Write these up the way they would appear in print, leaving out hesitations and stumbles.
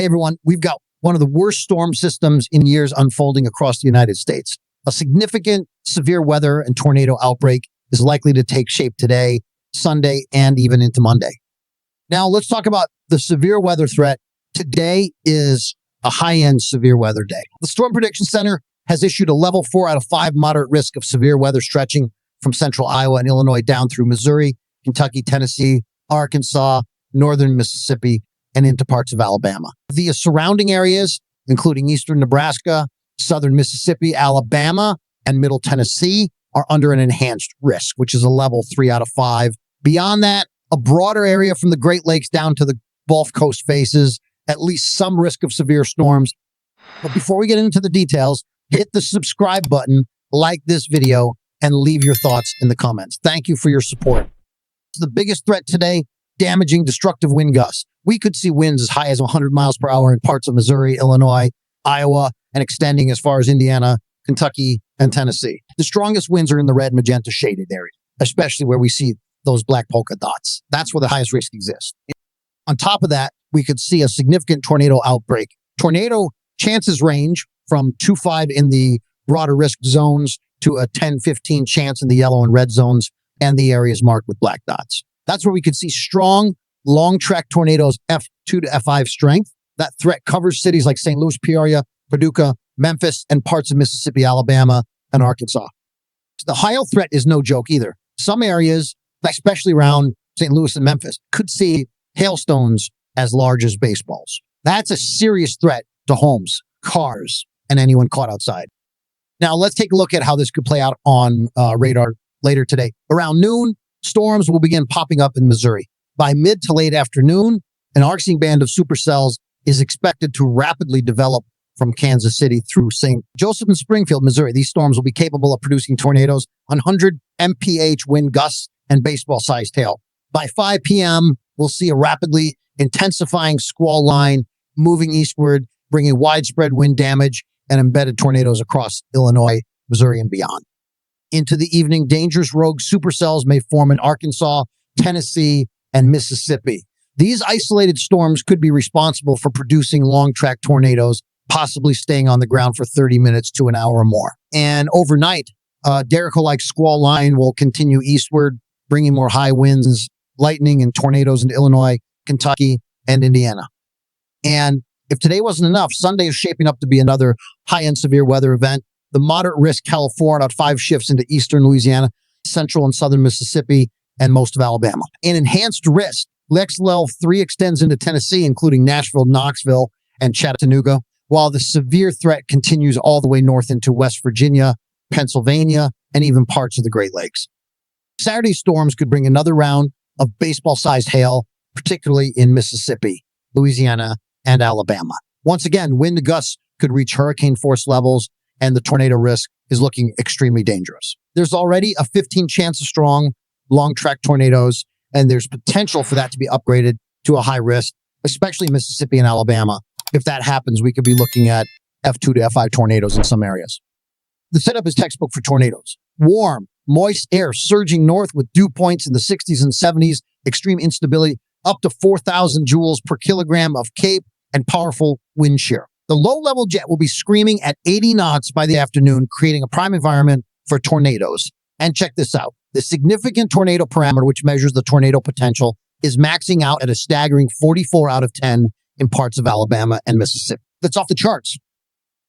everyone, we've got one of the worst storm systems in years unfolding across the United States. A significant severe weather and tornado outbreak is likely to take shape today, Sunday, and even into Monday. Now, let's talk about the severe weather threat. Today is a high-end severe weather day. The Storm Prediction Center has issued a level 4 out of 5 moderate risk of severe weather stretching from central Iowa and Illinois down through Missouri, Kentucky, Tennessee, Arkansas, northern Mississippi, and into parts of Alabama. The surrounding areas, including eastern Nebraska, southern Mississippi, Alabama, and middle Tennessee, are under an enhanced risk, which is a level 3 out of 5. Beyond that, a broader area from the Great Lakes down to the Gulf Coast faces at least some risk of severe storms. But before we get into the details, hit the subscribe button, like this video, and leave your thoughts in the comments. Thank you for your support. The biggest threat today, damaging, destructive wind gusts. We could see winds as high as 100 miles per hour in parts of Missouri, Illinois, Iowa, and extending as far as Indiana, Kentucky, and Tennessee. The strongest winds are in the red magenta shaded area, especially where we see those black polka dots. That's where the highest risk exists. On top of that, we could see a significant tornado outbreak. Tornado chances range from 2-5 in the broader risk zones to a 10-15 chance in the yellow and red zones and the areas marked with black dots. That's where we could see strong, long-track tornadoes F2 to F5 strength. That threat covers cities like St. Louis, Peoria, Paducah, Memphis, and parts of Mississippi, Alabama, and Arkansas. The Ohio threat is no joke either. Some areas, especially around St. Louis and Memphis, could see hailstones as large as baseballs. That's a serious threat to homes, cars, and anyone caught outside. Now, let's take a look at how this could play out on radar later today. Around noon, storms will begin popping up in Missouri. By mid to late afternoon, an arcing band of supercells is expected to rapidly develop from Kansas City through St. Joseph and Springfield, Missouri. These storms will be capable of producing tornadoes, 100 mph wind gusts, and baseball-sized hail. By 5 p.m., we'll see a rapidly intensifying squall line moving eastward, bringing widespread wind damage and embedded tornadoes across Illinois, Missouri, and beyond. Into the evening, dangerous rogue supercells may form in Arkansas, Tennessee, and Mississippi. These isolated storms could be responsible for producing long-track tornadoes, possibly staying on the ground for 30 minutes to an hour or more. And overnight, Dericho-like squall line will continue eastward, bringing more high winds, lightning, and tornadoes into Illinois, Kentucky, and Indiana. And if today wasn't enough, Sunday is shaping up to be another high-end severe weather event. The moderate risk Cal 4 out of 5 shifts into eastern Louisiana, central and southern Mississippi, and most of Alabama. An enhanced risk, level 3 extends into Tennessee, including Nashville, Knoxville, and Chattanooga, while the severe threat continues all the way north into West Virginia, Pennsylvania, and even parts of the Great Lakes. Saturday storms could bring another round of baseball-sized hail, particularly in Mississippi, Louisiana, and Alabama. Once again, wind gusts could reach hurricane force levels, and the tornado risk is looking extremely dangerous. There's already a 15 chance of strong, long-track tornadoes, and there's potential for that to be upgraded to a high risk, especially Mississippi and Alabama. If that happens, we could be looking at F2 to F5 tornadoes in some areas. The setup is textbook for tornadoes. Warm, moist air surging north with dew points in the 60s and 70s, extreme instability, up to 4,000 joules per kilogram of CAPE, and powerful wind shear. The low-level jet will be screaming at 80 knots by the afternoon, creating a prime environment for tornadoes. And check this out. The significant tornado parameter, which measures the tornado potential, is maxing out at a staggering 44 out of 10 in parts of Alabama and Mississippi. That's off the charts.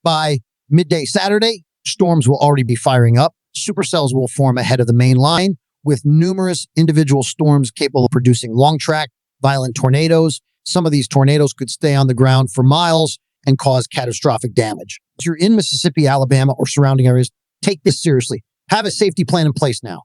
By midday Saturday, storms will already be firing up. Supercells will form ahead of the main line, with numerous individual storms capable of producing long-track, violent tornadoes. Some of these tornadoes could stay on the ground for miles and cause catastrophic damage. If you're in Mississippi, Alabama, or surrounding areas, take this seriously. Have a safety plan in place now.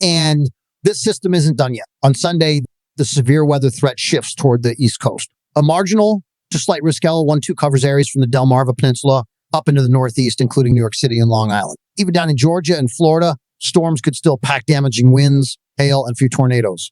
And this system isn't done yet. On Sunday, the severe weather threat shifts toward the East Coast. A marginal to slight risk L12 covers areas from the Delmarva Peninsula up into the Northeast, including New York City and Long Island. Even down in Georgia and Florida, storms could still pack damaging winds, hail, and a few tornadoes.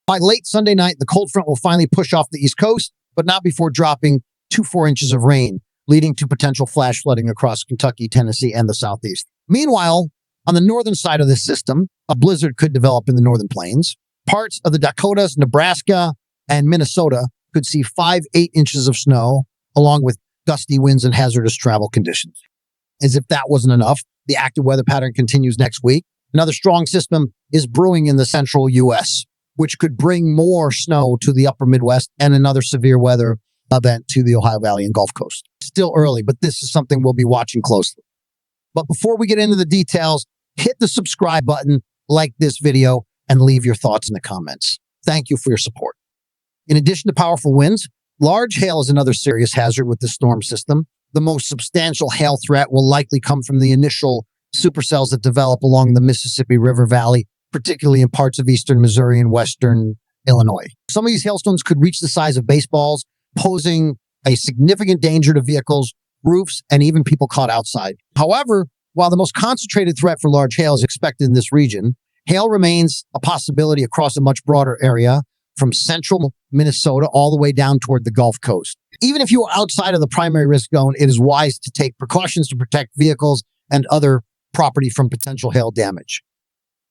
By late Sunday night, the cold front will finally push off the East Coast, but not before dropping 2-4 inches of rain, leading to potential flash flooding across Kentucky, Tennessee, and the Southeast. Meanwhile, on the northern side of this system, a blizzard could develop in the northern plains. Parts of the Dakotas, Nebraska, and Minnesota could see 8 inches of snow, along with gusty winds and hazardous travel conditions. As if that wasn't enough, the active weather pattern continues next week. Another strong system is brewing in the central U.S., which could bring more snow to the upper Midwest and another severe weather event to the Ohio Valley and Gulf Coast. Still early, but this is something we'll be watching closely. But before we get into the details, hit the subscribe button, like this video, and leave your thoughts in the comments. Thank you for your support. In addition to powerful winds, large hail is another serious hazard with the storm system. The most substantial hail threat will likely come from the initial supercells that develop along the Mississippi River Valley, particularly in parts of eastern Missouri and western Illinois. Some of these hailstones could reach the size of baseballs, posing a significant danger to vehicles, roofs, and even people caught outside. However, while the most concentrated threat for large hail is expected in this region, hail remains a possibility across a much broader area from central Minnesota all the way down toward the Gulf Coast. Even if you are outside of the primary risk zone, it is wise to take precautions to protect vehicles and other property from potential hail damage.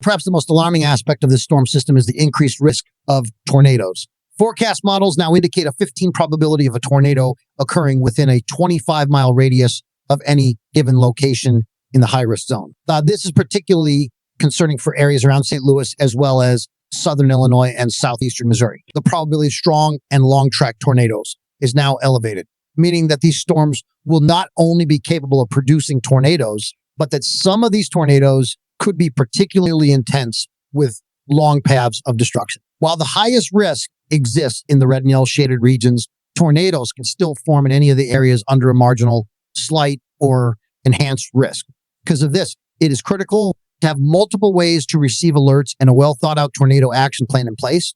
Perhaps the most alarming aspect of this storm system is the increased risk of tornadoes. Forecast models now indicate a 15 probability of a tornado occurring within a 25-mile radius of any given location in the high-risk zone. This is particularly concerning for areas around St. Louis as well as southern Illinois and southeastern Missouri. The probability of strong and long-track tornadoes is now elevated, meaning that these storms will not only be capable of producing tornadoes, but that some of these tornadoes could be particularly intense with long paths of destruction. While the highest risk exists in the red and yellow shaded regions, tornadoes can still form in any of the areas under a marginal, slight, or enhanced risk. Because of this, it is critical to have multiple ways to receive alerts and a well-thought-out tornado action plan in place.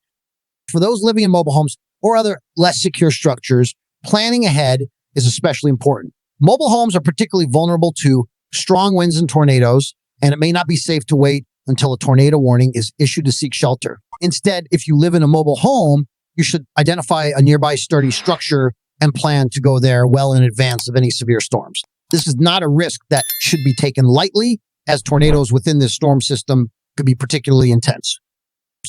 For those living in mobile homes or other less secure structures, planning ahead is especially important. Mobile homes are particularly vulnerable to strong winds and tornadoes, and it may not be safe to wait until a tornado warning is issued to seek shelter. Instead, if you live in a mobile home, you should identify a nearby sturdy structure and plan to go there well in advance of any severe storms. This is not a risk that should be taken lightly, as tornadoes within this storm system could be particularly intense.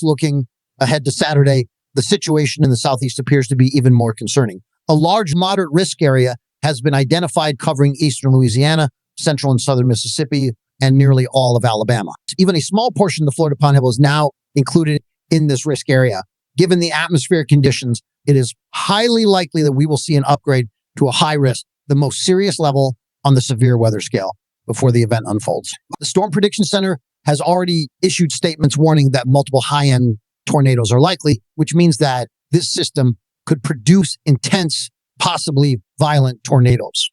Looking ahead to Saturday, the situation in the southeast appears to be even more concerning. A large moderate risk area has been identified covering eastern Louisiana, central and southern Mississippi, and nearly all of Alabama. Even a small portion of the Florida Panhandle is now included in this risk area. Given the atmospheric conditions, it is highly likely that we will see an upgrade to a high risk, the most serious level on the severe weather scale, before the event unfolds. The Storm Prediction Center has already issued statements warning that multiple high-end tornadoes are likely, which means that this system could produce intense, possibly violent tornadoes.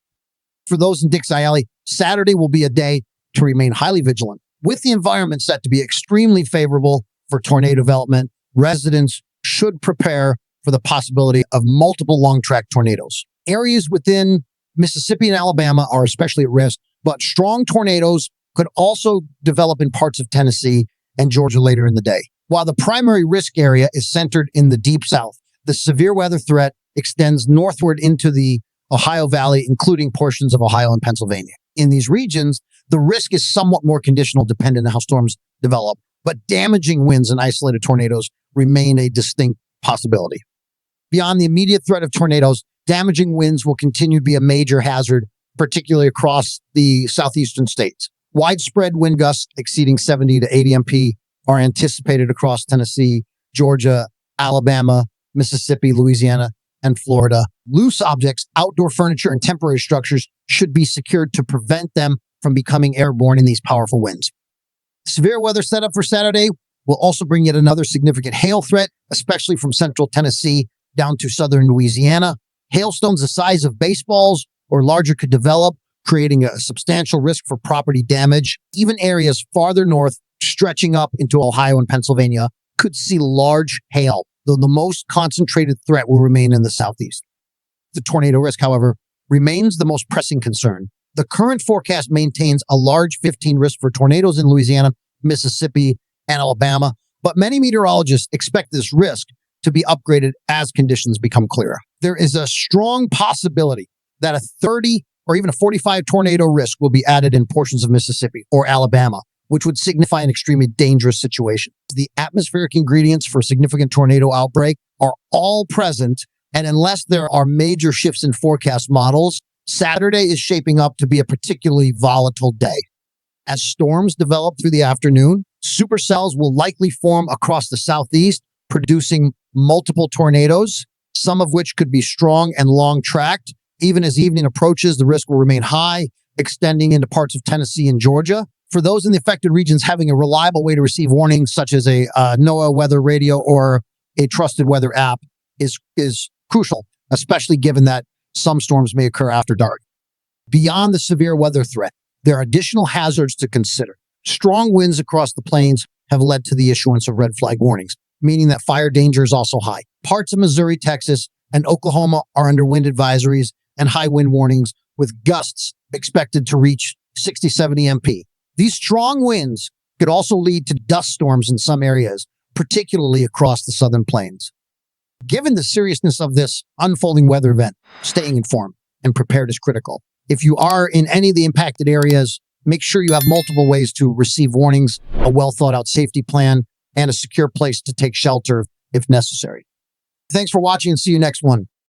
For those in Dixie Alley, Saturday will be a day to remain highly vigilant. With the environment set to be extremely favorable for tornado development, residents should prepare for the possibility of multiple long-track tornadoes. Areas within Mississippi and Alabama are especially at risk, but strong tornadoes could also develop in parts of Tennessee and Georgia later in the day. While the primary risk area is centered in the deep south, the severe weather threat extends northward into the Ohio Valley, including portions of Ohio and Pennsylvania. In these regions, the risk is somewhat more conditional dependent on how storms develop, but damaging winds and isolated tornadoes remain a distinct possibility. Beyond the immediate threat of tornadoes, damaging winds will continue to be a major hazard, particularly across the southeastern states. Widespread wind gusts exceeding 70 to 80 MP are anticipated across Tennessee, Georgia, Alabama, Mississippi, Louisiana, and Florida. Loose objects, outdoor furniture, and temporary structures should be secured to prevent them from becoming airborne in these powerful winds. Severe weather setup for Saturday will also bring yet another significant hail threat, especially from central Tennessee down to southern Louisiana. Hailstones the size of baseballs or larger could develop, creating a substantial risk for property damage. Even areas farther north, stretching up into Ohio and Pennsylvania, could see large hail, though the most concentrated threat will remain in the southeast. The tornado risk, however, remains the most pressing concern. The current forecast maintains a large 15 risk for tornadoes in Louisiana, Mississippi, and Alabama, but many meteorologists expect this risk to be upgraded as conditions become clearer. There is a strong possibility that a 30 or even a 45 tornado risk will be added in portions of Mississippi or Alabama, which would signify an extremely dangerous situation. The atmospheric ingredients for a significant tornado outbreak are all present And unless there are major shifts in forecast models, Saturday is shaping up to be a particularly volatile day. As storms develop through the afternoon, supercells will likely form across the southeast, producing multiple tornadoes, some of which could be strong and long-tracked. Even as evening approaches, the risk will remain high, extending into parts of Tennessee and Georgia. For those in the affected regions, having a reliable way to receive warnings, such as a NOAA weather radio or a trusted weather app, is crucial, especially given that some storms may occur after dark. Beyond the severe weather threat, there are additional hazards to consider. Strong winds across the plains have led to the issuance of red flag warnings, meaning that fire danger is also high. Parts of Missouri, Texas, and Oklahoma are under wind advisories and high wind warnings, with gusts expected to reach 60, 70 MP. These strong winds could also lead to dust storms in some areas, particularly across the southern plains. Given the seriousness of this unfolding weather event, staying informed and prepared is critical. If you are in any of the impacted areas, make sure you have multiple ways to receive warnings, a well thought out safety plan, and a secure place to take shelter if necessary. Thanks for watching and see you next one.